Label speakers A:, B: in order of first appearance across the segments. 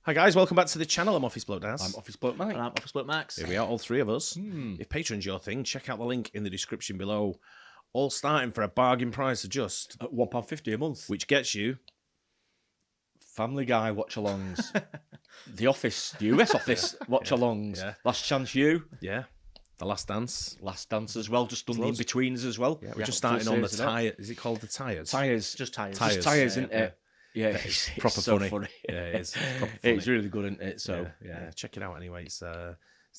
A: Hi guys, welcome back to the channel. I'm Office Bloke Daz.
B: I'm Office Bloke Mike.
C: And I'm Office Bloke Max.
A: Here we are, all three of us. If Patreon's your thing, check out the link in the description below. All starting for a bargain price of just
B: At £1.50 a month.
A: which gets you
B: Family Guy watch-alongs. The Office, the US Office watch-alongs.
A: Yeah.
B: Last Chance You.
A: The Last Dance.
B: Last Dance as well. Just done the in-betweens as well.
A: Yeah, we're just starting on the
B: tires.
A: tyre. Is it called the tyres?
B: Tyres.
C: Just tyres.
A: Tyres.
B: Just tyres,
A: Yeah,
B: isn't it? Yeah,
A: It's
B: it's
A: proper
B: so
A: funny. Yeah, it is. It's proper funny.
B: It's really good, isn't it? So,
A: yeah, check it out anyway. It's the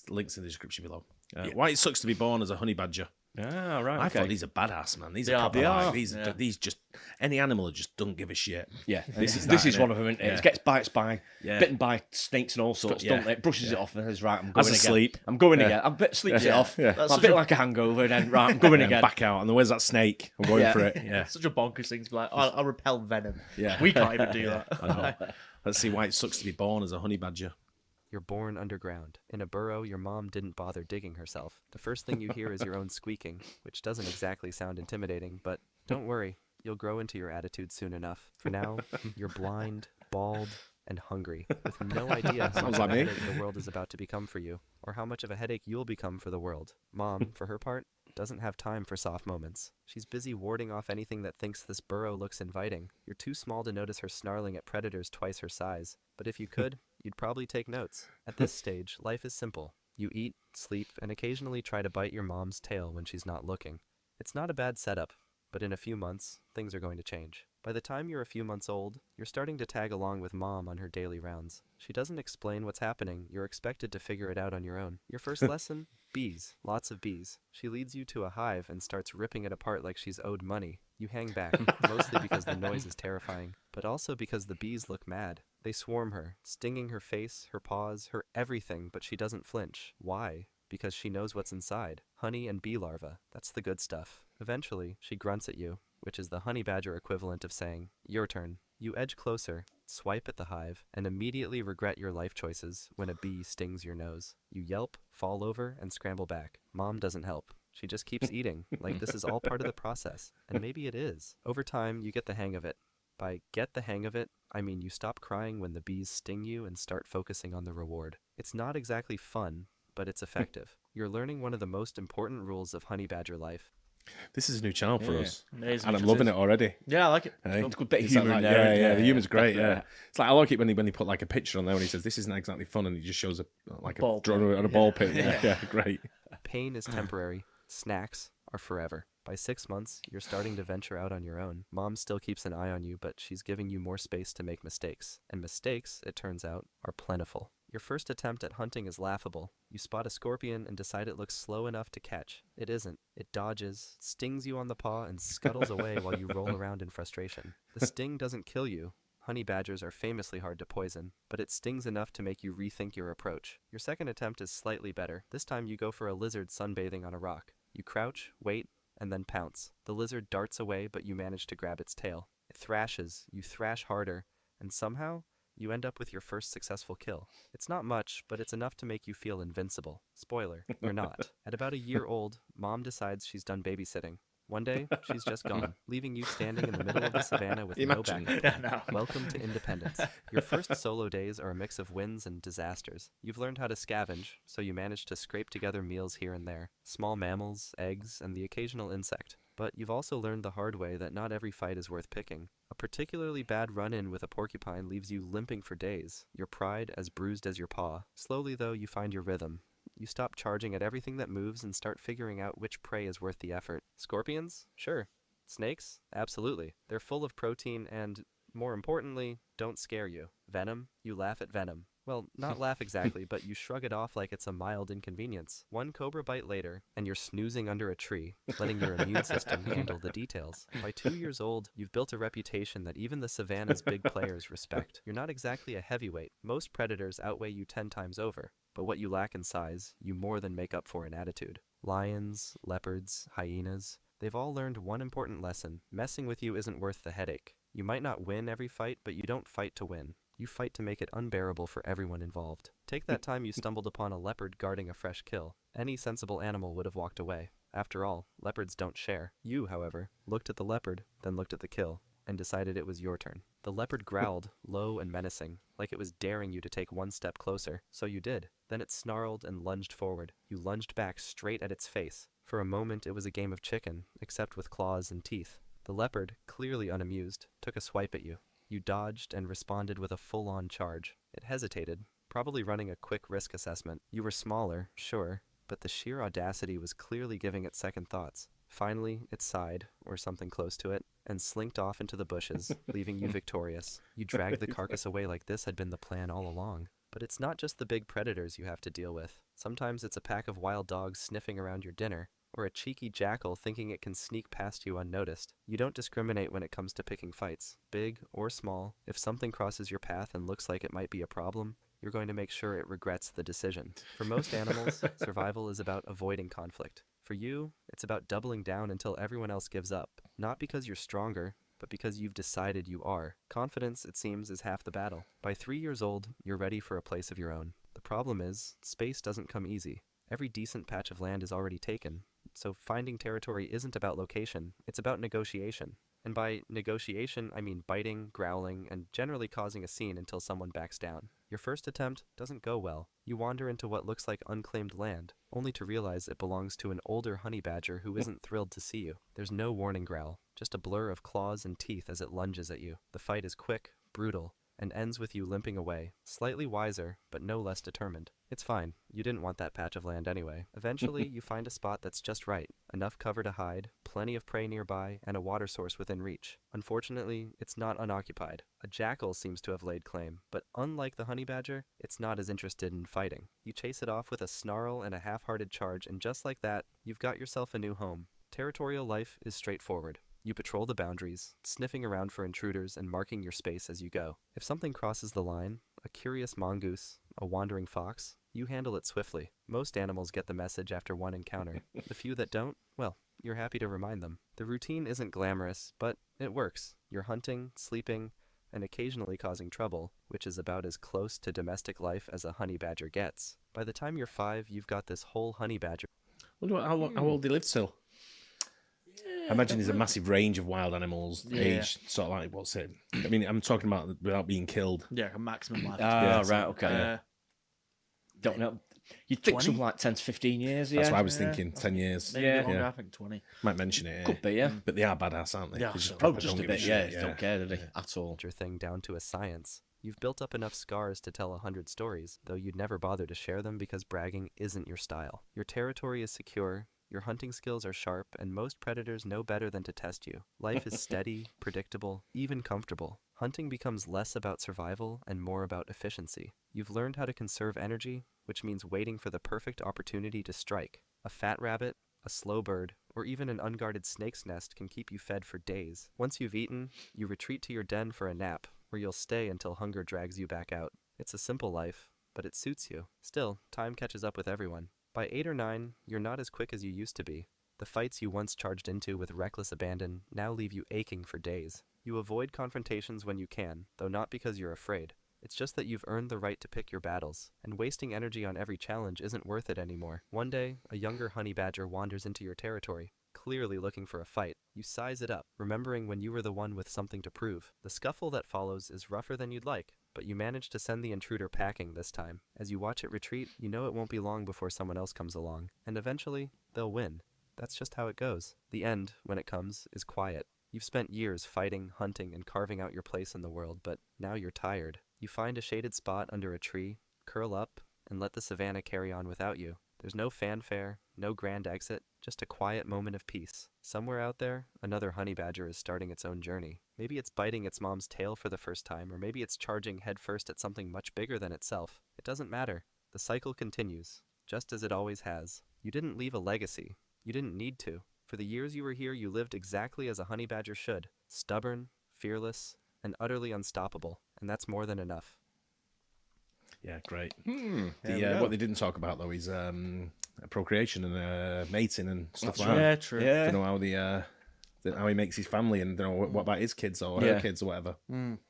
A: links in the description below. Why it sucks to be born as a honey badger.
B: Ah, right.
A: I
B: okay.
A: thought these are badass, man. These
C: They
A: are
C: are,
A: proper
C: they
A: like,
C: are.
A: these just any animal that just don't give a shit.
B: Yeah,
A: This is
B: this
A: that,
B: is
A: innit?
B: one of them, isn't it?
A: Yeah.
B: It gets bitten
A: Yeah.
B: by snakes and all sorts,
A: Yeah.
B: don't it? Brushes it off and says, right, I'm
A: As
B: going again.
A: asleep.
B: I'm going
A: Yeah.
B: again. I bet sleeps it
A: Yeah.
B: off.
A: Yeah.
C: That's
B: A
C: such
B: bit
C: a-
B: like a hangover, and then, right, I'm going
A: And
B: again.
A: back out. And then where's that snake? I'm going
B: Yeah.
A: for it. Yeah.
C: It's such a bonkers thing to be like, I'll repel venom.
A: Yeah.
C: We can't even do
A: I
C: that.
A: know. Let's see why it sucks to be born as a honey badger.
D: You're born underground, in a burrow your mom didn't bother digging herself. The first thing you hear is your own squeaking, which doesn't exactly sound intimidating, but don't worry, you'll grow into your attitude soon enough. For now, you're blind, bald, and hungry, with no idea how
A: Sounds
D: much of
A: like
D: a
A: me.
D: headache the world is about to become for you, or how much of a headache you'll become for the world. Mom, for her part, doesn't have time for soft moments. She's busy warding off anything that thinks this burrow looks inviting. You're too small to notice her snarling at predators twice her size, but if you could, you'd probably take notes. At this stage, life is simple. You eat, sleep, and occasionally try to bite your mom's tail when she's not looking. It's not a bad setup, but in a few months, things are going to change. By the time you're a few months old, you're starting to tag along with mom on her daily rounds. She doesn't explain what's happening, you're expected to figure it out on your own. Your first lesson? Bees. Lots of bees. She leads you to a hive and starts ripping it apart like she's owed money. You hang back, mostly because the noise is terrifying, but also because the bees look mad. They swarm her, stinging her face, her paws, her everything, but she doesn't flinch. Why? Because she knows what's inside. Honey and bee larvae. That's the good stuff. Eventually, she grunts at you, which is the honey badger equivalent of saying, your turn. You edge closer, swipe at the hive, and immediately regret your life choices when a bee stings your nose. You yelp, fall over, and scramble back. Mom doesn't help. She just keeps eating, like this is all part of the process. And maybe it is. Over time, you get the hang of it. By get the hang of it, I mean you stop crying when the bees sting you and start focusing on the reward. It's not exactly fun, but it's effective. You're learning one of the most important rules of honey badger life.
A: This is a new channel for
B: Yeah.
A: us.
C: Amazing.
A: And I'm loving it already.
C: Yeah, I like it.
A: Hey?
B: It's a good bit of
A: It's like
B: humour in
A: that,
B: there.
A: yeah,
B: isn't
A: yeah,
B: there?
A: the humour's great, yeah.
B: Definitely.
A: It's like, I like it when he put like a picture on there when he says, this isn't exactly fun, and he just shows a
C: Ball
A: drawn
C: pit.
A: on a ball pit. Yeah, great.
D: Pain is temporary. Snacks are forever. By 6 months, you're starting to venture out on your own. Mom still keeps an eye on you, but she's giving you more space to make mistakes. And mistakes, it turns out, are plentiful. Your first attempt at hunting is laughable. You spot a scorpion and decide it looks slow enough to catch. It isn't. It dodges, stings you on the paw, and scuttles away while you roll around in frustration. The sting doesn't kill you. Honey badgers are famously hard to poison, but it stings enough to make you rethink your approach. Your second attempt is slightly better. This time you go for a lizard sunbathing on a rock. You crouch, wait, and then pounce. The lizard darts away, but you manage to grab its tail. It thrashes, you thrash harder, and somehow, you end up with your first successful kill. It's not much, but it's enough to make you feel invincible. Spoiler, you're not. At about a year old, Mom decides she's done babysitting. One day, she's just gone, leaving you standing in the middle of the savannah with no
A: Imagine.
D: backup.
C: Yeah, no.
D: Welcome to independence. Your first solo days are a mix of wins and disasters. You've learned how to scavenge, so you manage to scrape together meals here and there. Small mammals, eggs, and the occasional insect. But you've also learned the hard way that not every fight is worth picking. A particularly bad run-in with a porcupine leaves you limping for days, your pride as bruised as your paw. Slowly, though, you find your rhythm. You stop charging at everything that moves and start figuring out which prey is worth the effort. Scorpions? Sure. Snakes? Absolutely. They're full of protein and, more importantly, don't scare you. Venom? You laugh at venom. Well, not laugh exactly, but you shrug it off like it's a mild inconvenience. One cobra bite later, and you're snoozing under a tree, letting your immune system handle the details. By 2 years old, you've built a reputation that even the savannah's big players respect. You're not exactly a heavyweight. Most predators outweigh you 10 times over. But what you lack in size, you more than make up for in attitude. Lions, leopards, hyenas, they've all learned one important lesson. Messing with you isn't worth the headache. You might not win every fight, but you don't fight to win. You fight to make it unbearable for everyone involved. Take that time you stumbled upon a leopard guarding a fresh kill. Any sensible animal would have walked away. After all, leopards don't share. You, however, looked at the leopard, then looked at the kill. and decided it was your turn. The leopard growled, low and menacing, like it was daring you to take one step closer. So you did. Then it snarled and lunged forward. You lunged back straight at its face. For a moment, it was a game of chicken, except with claws and teeth. The leopard, clearly unamused, took a swipe at you. You dodged and responded with a full-on charge. It hesitated, probably running a quick risk assessment. You were smaller, sure, but the sheer audacity was clearly giving it second thoughts. Finally, it sighed, or something close to it, and slinked off into the bushes, leaving you victorious. You dragged the carcass away like this had been the plan all along. But it's not just the big predators you have to deal with. Sometimes it's a pack of wild dogs sniffing around your dinner, or a cheeky jackal thinking it can sneak past you unnoticed. You don't discriminate when it comes to picking fights, big or small. If something crosses your path and looks like it might be a problem, you're going to make sure it regrets the decision. For most animals, survival is about avoiding conflict. For you, it's about doubling down until everyone else gives up. Not because you're stronger, but because you've decided you are. Confidence, it seems, is half the battle. By 3 years old, you're ready for a place of your own. The problem is, space doesn't come easy. Every decent patch of land is already taken, so finding territory isn't about location, it's about negotiation. And by negotiation, I mean biting, growling, and generally causing a scene until someone backs down. Your first attempt doesn't go well. You wander into what looks like unclaimed land, only to realize it belongs to an older honey badger who isn't thrilled to see you. There's no warning growl, just a blur of claws and teeth as it lunges at you. The fight is quick, brutal, and ends with you limping away, slightly wiser, but no less determined. It's fine. You didn't want that patch of land anyway. Eventually, you find a spot that's just right. Enough cover to hide, plenty of prey nearby, and a water source within reach. Unfortunately, it's not unoccupied. A jackal seems to have laid claim, but unlike the honey badger, it's not as interested in fighting. You chase it off with a snarl and a half-hearted charge, and just like that, you've got yourself a new home. Territorial life is straightforward. You patrol the boundaries, sniffing around for intruders and marking your space as you go. If something crosses the line, a curious mongoose, a wandering fox, you handle it swiftly. Most animals get the message after one encounter. The few that don't, well, you're happy to remind them. The routine isn't glamorous, but it works. You're hunting, sleeping, and occasionally causing trouble, which is about as close to domestic life as a honey badger gets. By the time you're 5, you've got this whole honey badger.
A: Wonder how old they live till. I imagine there's a massive range of wild animals, age sort of like, what's it? I mean, I'm talking about without being killed.
C: Yeah, a maximum life.
B: Right, okay. Don't know. You'd think
C: 20?
B: something like 10 to 15 years, yeah.
A: That's what I was thinking, 10 years.
C: Maybe longer, I think 20.
A: Might mention it.
B: Could be, yeah.
A: But they are badass, aren't they?
C: Yeah,
A: They
C: so-
A: proper
B: Just
A: don't
B: a
A: give
B: bit,
A: shit,
B: yeah. Don't care, do they? At all.
D: Your thing down to a science. You've built up enough scars to tell 100 stories, though you'd never bother to share them because bragging isn't your style. Your territory is secure, your hunting skills are sharp, and most predators know better than to test you. Life is steady, predictable, even comfortable. Hunting becomes less about survival and more about efficiency. You've learned how to conserve energy, which means waiting for the perfect opportunity to strike. A fat rabbit, a slow bird, or even an unguarded snake's nest can keep you fed for days. Once you've eaten, you retreat to your den for a nap, where you'll stay until hunger drags you back out. It's a simple life, but it suits you. Still, time catches up with everyone. By 8 or 9, you're not as quick as you used to be. The fights you once charged into with reckless abandon now leave you aching for days. You avoid confrontations when you can, though not because you're afraid. It's just that you've earned the right to pick your battles, and wasting energy on every challenge isn't worth it anymore. One day, a younger honey badger wanders into your territory, clearly looking for a fight. You size it up, remembering when you were the one with something to prove. The scuffle that follows is rougher than you'd like, but you manage to send the intruder packing this time. As you watch it retreat, you know it won't be long before someone else comes along, and eventually, they'll win. That's just how it goes. The end, when it comes, is quiet. You've spent years fighting, hunting, and carving out your place in the world, but now you're tired. You find a shaded spot under a tree, curl up, and let the savannah carry on without you. There's no fanfare, no grand exit, just a quiet moment of peace. Somewhere out there, another honey badger is starting its own journey. Maybe it's biting its mom's tail for the first time, or maybe it's charging headfirst at something much bigger than itself. It doesn't matter. The cycle continues, just as it always has. You didn't leave a legacy. You didn't need to. For the years you were here, you lived exactly as a honey badger should. Stubborn, fearless, and utterly unstoppable. And that's more than enough.
A: Yeah, great.
B: There we go.
A: What they didn't talk about, though, is procreation and mating and stuff like
C: Yeah,
A: that.
C: true.
A: You know, how he makes his family and what about his kids or her kids or whatever.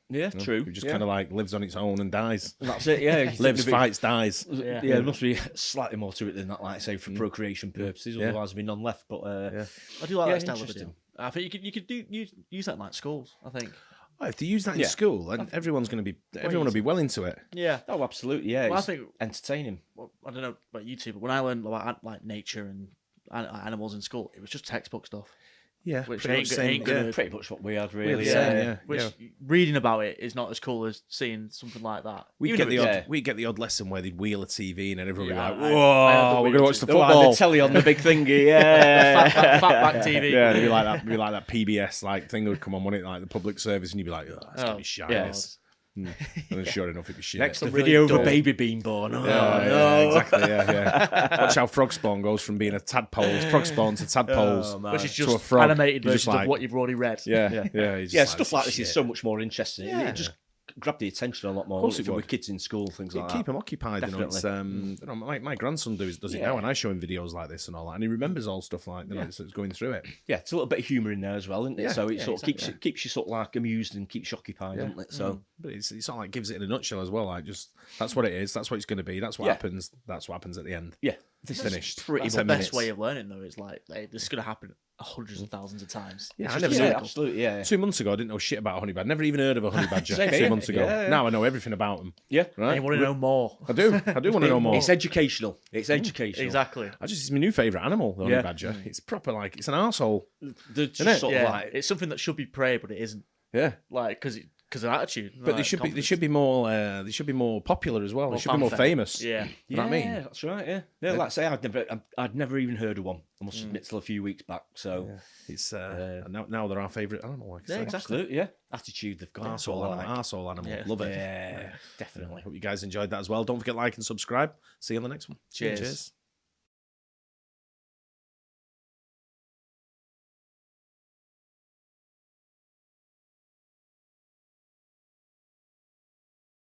B: Yeah, true.
A: Who just kind of like lives on its own and dies.
B: That's it, yeah.
A: Lives, fights, dies.
B: Yeah, there must be slightly more to it than that, like I say, for procreation purposes.
A: Yeah.
B: Otherwise, there'd be none left. But
C: I do like that style of
B: interesting.
C: I think you could use that in like schools. I think.
A: Well, if they use that in school, and everyone will be well into it.
C: Yeah.
B: Oh, absolutely. Yeah.
C: Well, I
B: It's
C: think
B: entertaining.
C: well, I don't know about you two, but when I learned about like nature and animals in school, it was just textbook stuff.
A: Yeah,
C: Which
A: pretty
C: ain't
A: much
C: go-
A: same,
C: ain't gonna-
A: yeah.
B: Pretty much what we had,
A: We
B: really.
A: had the same,
B: Yeah.
A: yeah.
C: Which reading about it is not as cool as seeing something like that.
A: We'd
C: Even
A: get
C: if
A: the
C: it's-
A: odd, we'd get the odd lesson where they'd wheel a TV and then everyone would be
C: Yeah,
A: like,
C: I had
A: "Whoa,
C: the
A: we're gonna
C: wheel
A: watch the
C: TV.
B: Oh,
A: football."
B: the telly on the big thingy, yeah.
C: Fatback TV.
A: Yeah, it'd be like that PBS like thing would come on, wouldn't it? Like the public service, and you'd be like, "Oh, it's gonna be shite."
B: yeah.
A: this." And then sure enough, it'd be shit.
B: Next, the
C: Really
B: video of a
C: dull.
B: baby being born. Oh,
A: Yeah,
B: no.
A: exactly. Yeah. Watch how frog spawn goes from being a tadpole, frog spawn to tadpoles.
B: Oh, man.
C: Which is
A: to a
C: just
A: frog.
C: animated
A: You're just
C: versions
A: like-
C: of what you've already read.
A: Yeah. He's
B: Yeah,
A: just
B: stuff like this
A: shit.
B: is so much more interesting.
A: Yeah.
B: It just grabbed the attention a lot more.
A: Of course
B: wouldn't
A: it
B: for
A: would.
B: with kids in school, things like
A: Keep
B: that.
A: him occupied. You know, it's, you know, my grandson does it now, and I show him videos like this and all that, and he remembers all stuff like so it's going through it.
B: Yeah, it's a little bit of humour in there as well, isn't it?
A: Yeah,
B: So it
A: yeah,
B: sort of
A: exactly.
B: keeps you sort of like amused and keeps you occupied, doesn't it? So
A: But it's sort of like gives it in a nutshell as well. Like just that's what it is. That's what it's going to be. That's what
B: Yeah.
A: happens. That's what happens at the end.
B: yeah, this
A: Finished.
B: is pretty
C: That's
B: much
C: the best
A: minutes.
C: way of learning, though. Is like this is going to happen hundreds of thousands of times.
A: Yeah,
C: It's
A: I
C: just
A: never
C: a
A: knew
B: Yeah,
A: it.
C: circle.
B: absolutely, yeah.
A: 2 months ago, I didn't know shit about a honey badger. Never even heard of a honey badger.
B: Same
A: 2
B: here.
A: months ago.
B: Yeah, yeah.
A: Now I know everything about them.
B: Yeah,
A: Right?
C: And you want to know more.
A: I do. I do want to know more.
B: It's educational. It's educational.
C: Exactly.
A: It's my new favourite animal, the honey
B: Yeah.
A: badger. It's proper like it's an arsehole.
B: They're
A: Isn't it?
B: just sort of
C: Yeah,
B: like
C: it's something that should be prey, but it isn't.
A: Yeah.
C: Like because of attitude.
A: But they should be more popular as well. They should be more
C: fanfare.
A: famous.
C: Yeah.
A: You know what I mean?
B: that's right. Yeah, like I say, I'd never even heard of one. I must admit, till a few weeks back. So
A: It's now they're our favourite animal. Like I say.
B: absolutely, yeah. Attitude they've got.
A: Arsehole animal.
B: Yeah.
A: Love it.
B: Yeah, definitely.
A: Hope you guys enjoyed that as well. Don't forget like and subscribe. See you on the next one.
C: Cheers.